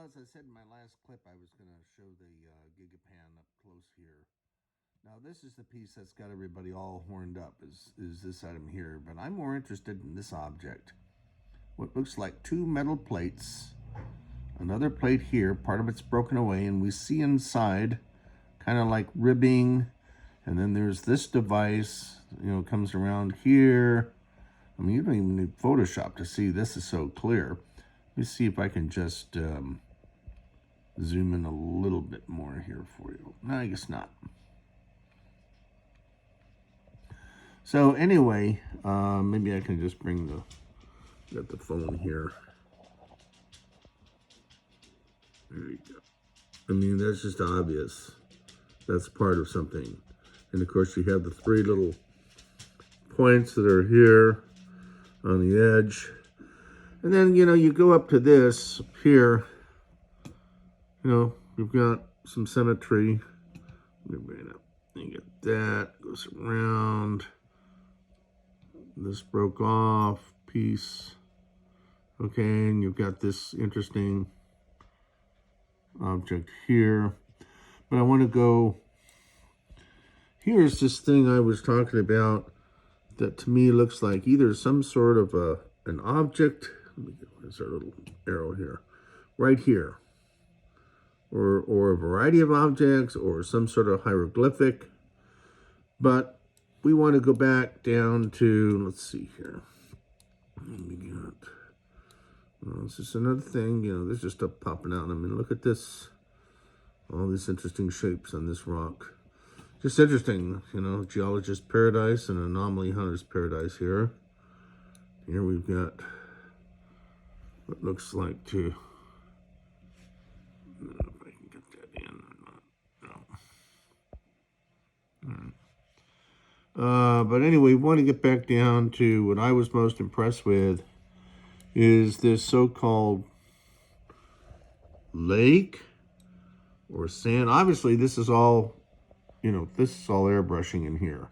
Well, as I said in my last clip, I was going to show the Gigapan up close here. Now, this is the piece that's got everybody all horned up, is this item here. But I'm more interested in this object. What looks like two metal plates. Another plate here, part of it's broken away, and we see inside kind of like ribbing. And then there's this device, comes around here. I mean, you don't even need Photoshop to see this is so clear. Let me see if I can just zoom in a little bit more here for you. No, I guess not. So anyway, maybe I can just bring got the phone here. There you go. I mean, that's just obvious. That's part of something. And of course you have the three little points that are here on the edge. And then, you go up to this here, you've got some symmetry. Let me bring it up. You get that, goes around. This broke off piece. Okay, and you've got this interesting object here. But I want to go, here's this thing I was talking about that to me looks like either some sort of an object. Let me get, where's our little arrow here? Right here. Or a variety of objects or some sort of hieroglyphic. But we want to go back down to, let's see here. We got, well, this is another thing, there's just stuff popping out. I mean, look at this. All these interesting shapes on this rock. Just interesting, geologist paradise and anomaly hunter's paradise here. Here we've got what looks like to, I don't know if I can get that in or not. No. All right. But anyway, we want to get back down to what I was most impressed with is this so-called lake or sand. Obviously, this is all, this is all airbrushing in here.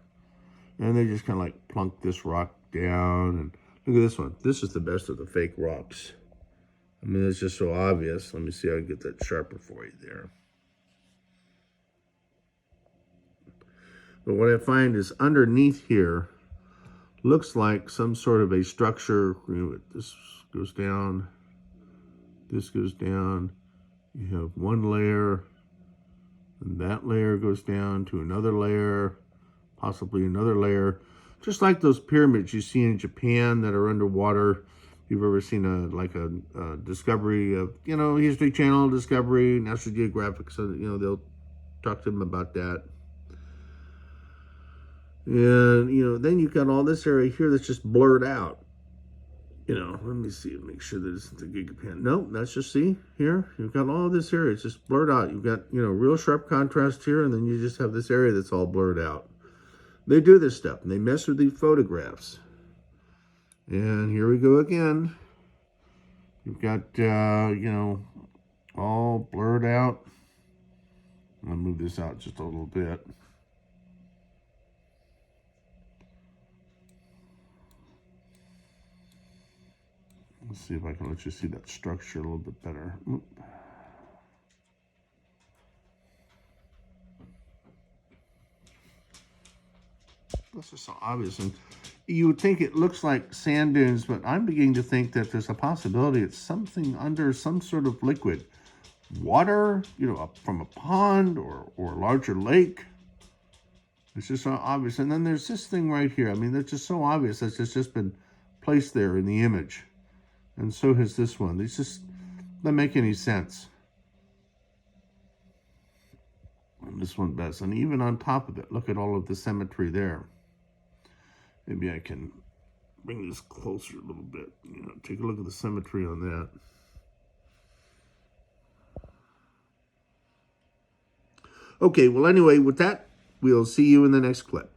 And they just kind of like plunk this rock down. And look at this one. This is the best of the fake rocks. I mean, it's just so obvious. Let me see how I can get that sharper for you there. But what I find is underneath here looks like some sort of a structure. This goes down. This goes down. You have one layer. And that layer goes down to another layer, possibly another layer. Just like those pyramids you see in Japan that are underwater. If you've ever seen a Discovery of, History Channel, Discovery, National Geographic, so, they'll talk to them about that. And, then you've got all this area here that's just blurred out. Let me see, make sure that it's the Gigapan. No, that's just, see, here, you've got all this area, it's just blurred out. You've got, real sharp contrast here, and then you just have this area that's all blurred out. They do this stuff, and they mess with these photographs. And here we go again. You've got, all blurred out. I'm going to move this out just a little bit. Let's see if I can let you see that structure a little bit better. Oop. This is so obvious. And you would think it looks like sand dunes, but I'm beginning to think that there's a possibility it's something under some sort of liquid. Water, from a pond or a larger lake. It's just so obvious. And then there's this thing right here. I mean, that's just so obvious that it's just been placed there in the image. And so has this one. These just don't make any sense. And this one does. And even on top of it, look at all of the symmetry there. Maybe I can bring this closer a little bit. Take a look at the symmetry on that. Okay, well, anyway, with that, we'll see you in the next clip.